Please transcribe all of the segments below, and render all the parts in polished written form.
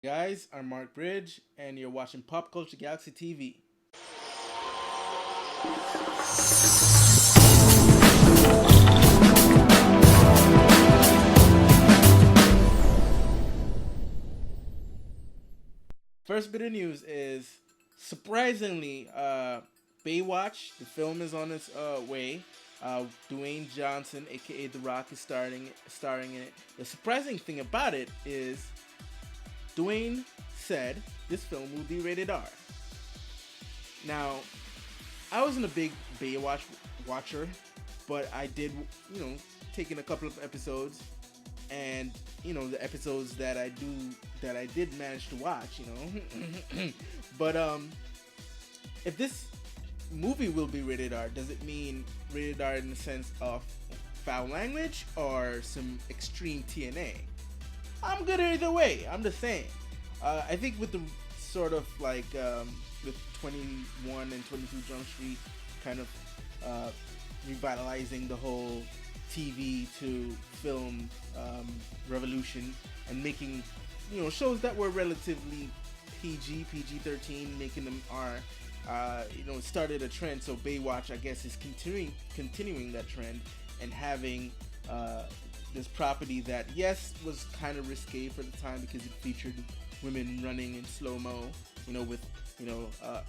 Guys, I'm Mark Bridge, and you're watching Pop Culture Galaxy TV. First bit of news is surprisingly, Baywatch, the film is on its way. Dwayne Johnson, aka The Rock, is starring in it. The surprising thing about it is Dwayne said this film will be rated R. Now, I wasn't a big Baywatch watcher, but I did, you know, take in a couple of episodes, and the episodes that I did manage to watch, but if this movie will be rated R, does it mean rated R in the sense of foul language or some extreme TNA? I'm good either way. I'm just saying. I think with the sort of like with 21 and 22 Jump Street kind of revitalizing the whole TV to film revolution and making shows that were relatively PG 13, making them R. It started a trend. So Baywatch, I guess, is continuing that trend and having this property that, yes, was kind of risque for the time because it featured women running in slow mo, with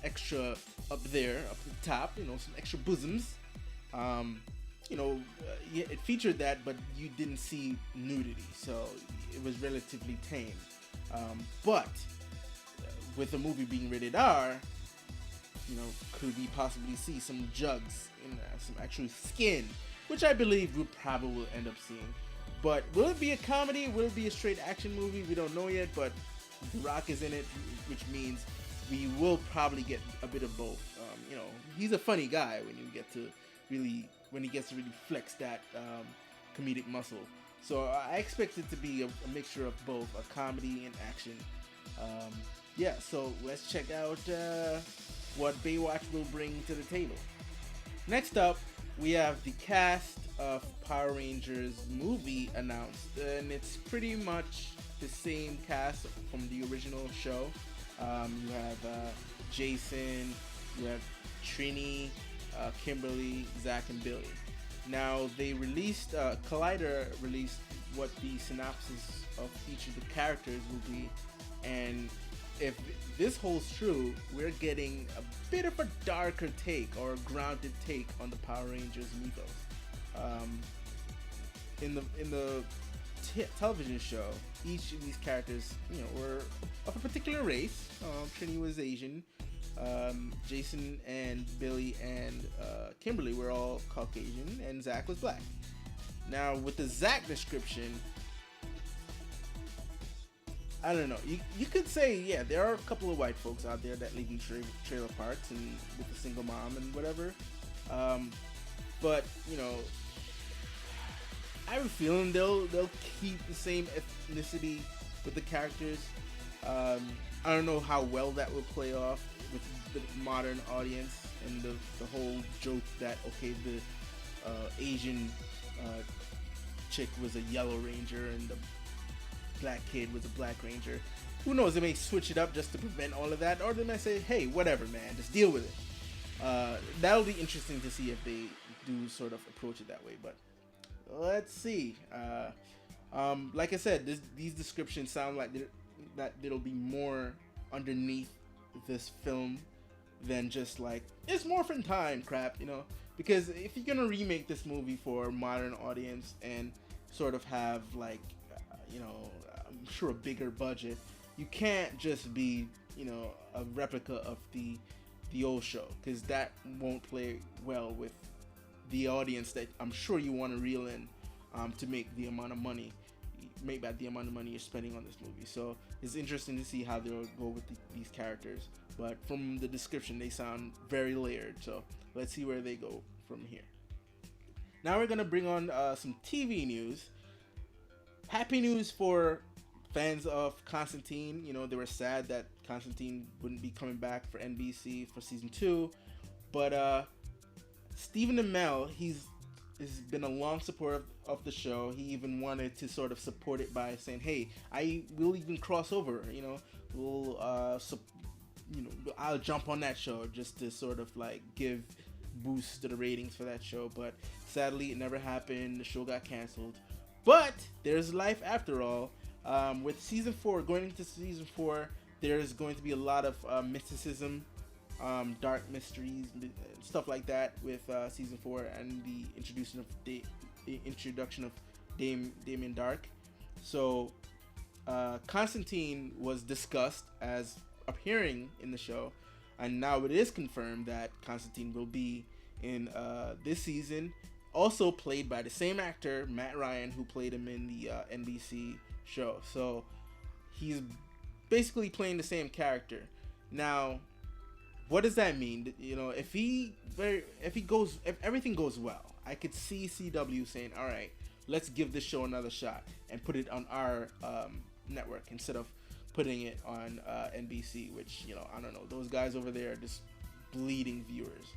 extra up there, up the top, some extra bosoms. Yeah, it featured that, but you didn't see nudity, so it was relatively tame. But with the movie being rated R, could we possibly see some jugs in there, some actual skin, which I believe we probably will end up seeing. But will it be a comedy? Will it be a straight action movie? We don't know yet, but The Rock is in it, which means we will probably get a bit of both. He's a funny guy when he gets to really flex that comedic muscle. So I expect it to be a mixture of both a comedy and action. Yeah, so let's check out what Baywatch will bring to the table. Next up, we have the cast of Power Rangers movie announced, and it's pretty much the same cast from the original show. You have Jason, you have Trini, Kimberly, Zach, and Billy. Now they released Collider released what the synopsis of each of the characters will be, and if this holds true, we're getting a bit of a darker take or a grounded take on the Power Rangers mythos. In the television show, each of these characters, were of a particular race. Trini was Asian. Jason and Billy and Kimberly were all Caucasian, and Zach was black. Now, with the Zach description, I don't know. You could say, yeah, there are a couple of white folks out there that live in trailer parks and with a single mom and whatever. But I have a feeling they'll keep the same ethnicity with the characters. I don't know how well that will play off with the modern audience and the whole joke that, okay, the Asian chick was a yellow ranger and the black kid was a black ranger. Who knows? They may switch it up just to prevent all of that, or they might say, hey, whatever, man, just deal with it. That'll be interesting to see if they do sort of approach it that way, but let's see. Like I said, these descriptions sound like that there'll be more underneath this film than just like it's Morphin Time crap, because if you're gonna remake this movie for a modern audience and sort of have like I'm sure a bigger budget, you can't just be a replica of the old show, because that won't play well with the audience that I'm sure you want to reel in to make the amount of money you're spending on this movie. So it's interesting to see how they'll go with these characters, but from the description they sound very layered, so let's see where they go from here. Now we're gonna bring on some TV news. Happy news for fans of Constantine. They were sad that Constantine wouldn't be coming back for NBC for season 2, but Stephen Amell, he's has been a long supporter of the show. He even wanted to sort of support it by saying, "Hey, I will even cross over. We'll I'll jump on that show just to sort of like give boost to the ratings for that show." But sadly, it never happened. The show got canceled. But there's life after all. With season 4, going into season 4, there's going to be a lot of mysticism, dark mysteries, stuff like that with season 4 and the introduction of Damien Dark. So Constantine was discussed as appearing in the show, and now it is confirmed that Constantine will be in this season, also played by the same actor, Matt Ryan, who played him in the NBC show. So he's basically playing the same character. Now, what does that mean? If everything goes well, I could see CW saying, "All right, let's give this show another shot and put it on our network instead of putting it on NBC," which, I don't know. Those guys over there are just bleeding viewers.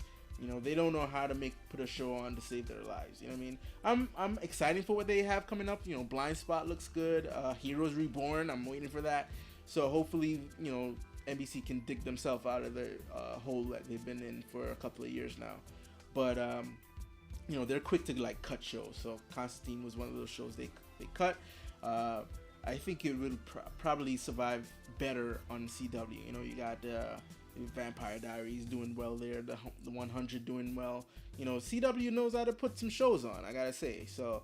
They don't know how to put a show on to save their lives. You know what I mean? I'm excited for what they have coming up. Blind Spot looks good. Heroes Reborn, I'm waiting for that. So hopefully, NBC can dig themselves out of the hole that they've been in for a couple of years now. But they're quick to like cut shows. So Constantine was one of those shows they cut. I think it will probably survive better on CW. You got Vampire Diaries doing well there, the 100 doing well. CW knows how to put some shows on, I gotta say. So,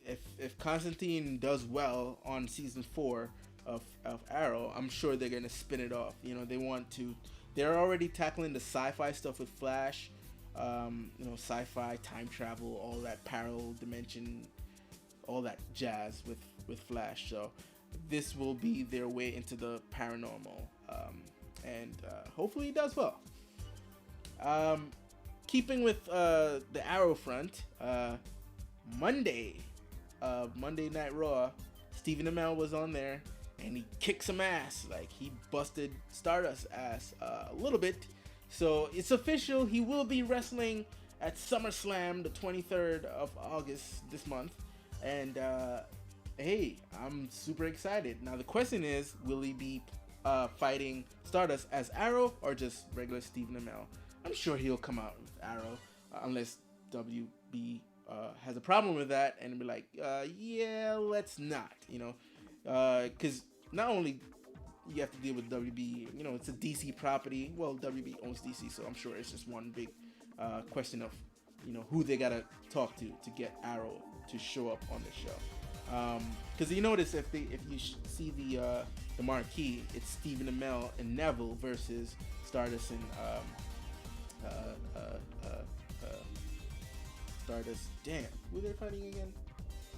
if Constantine does well on season 4 of Arrow, I'm sure they're gonna spin it off. They're already tackling the sci-fi stuff with Flash, sci-fi, time travel, all that parallel dimension, all that jazz with Flash. So this will be their way into the paranormal, and hopefully it does well. Keeping with the Arrow front, Monday Night Raw, Stephen Amell was on there and he kicked some ass. Like, he busted Stardust ass a little bit. So it's official, he will be wrestling at SummerSlam the 23rd of August this month. And hey, I'm super excited. Now the question is, will he be fighting Stardust as Arrow or just regular Stephen Amell? I'm sure he'll come out with Arrow, unless WB has a problem with that and be like, yeah, let's not, because not only you have to deal with WB, it's a DC property. Well, WB owns DC, so I'm sure it's just one big question of, who they gotta talk to get Arrow to show up on the show. Because you notice if you see the marquee, it's Stephen Amell and Neville versus Stardust and Stardust. Damn, who they're fighting again?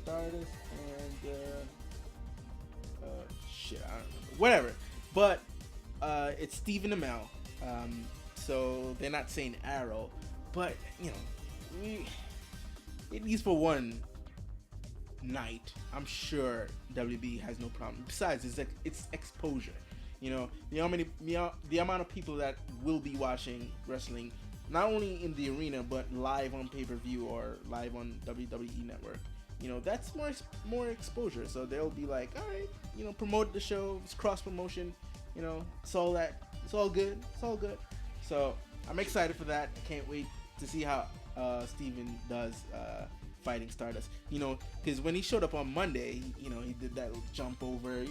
Stardust and shit, I don't remember. Whatever. But it's Stephen Amell. So they're not saying Arrow, but at least for one night, I'm sure WB has no problem. Besides, it's exposure. The amount of people that will be watching wrestling, not only in the arena but live on pay-per-view or live on WWE Network. That's more exposure. So they'll be like, all right, promote the show. It's cross promotion. It's all that. It's all good. It's all good. So I'm excited for that. I can't wait to see how Steven does fighting Stardust. Because when he showed up on Monday, he did that little jump over. He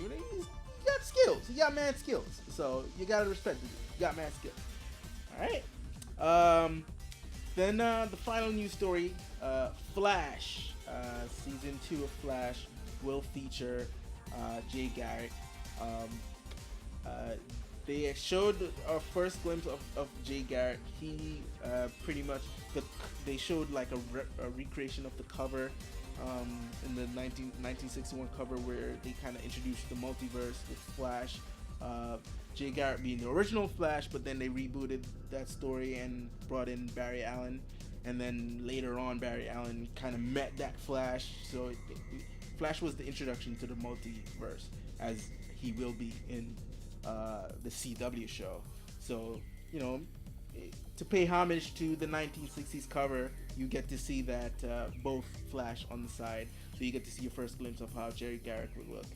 got skills. He got mad skills. So you gotta respect it. He got mad skills. All right. Then the final news story, Flash. Season 2 of Flash will feature Jay Garrick. They showed our first glimpse of Jay Garrick. He pretty much, they showed like a recreation of the cover in the 1961 cover where they kind of introduced the multiverse with Flash. Jay Garrick being the original Flash, but then they rebooted that story and brought in Barry Allen. And then later on, Barry Allen kind of met that Flash. So Flash was the introduction to the multiverse, as he will be in the CW show. So, to pay homage to the 1960s cover, you get to see that both flash on the side, so you get to see your first glimpse of how Jerry Garrick would look.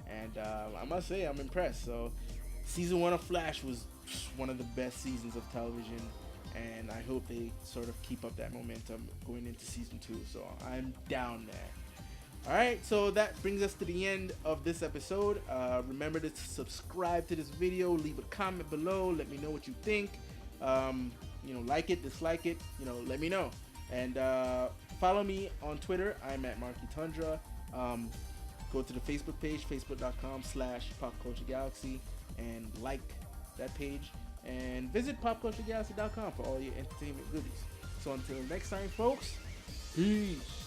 And I must say, I'm impressed. So, season 1 of Flash was one of the best seasons of television, and I hope they sort of keep up that momentum going into season 2. So I'm down there. Alright, so that brings us to the end of this episode. Remember to subscribe to this video, leave a comment below, let me know what you think. Like it, dislike it, let me know. And follow me on Twitter, I'm at Marky Tundra. Go to the Facebook page, facebook.com/PopCultureGalaxy, and like that page. And visit PopCultureGalaxy.com for all your entertainment goodies. So until next time, folks, peace.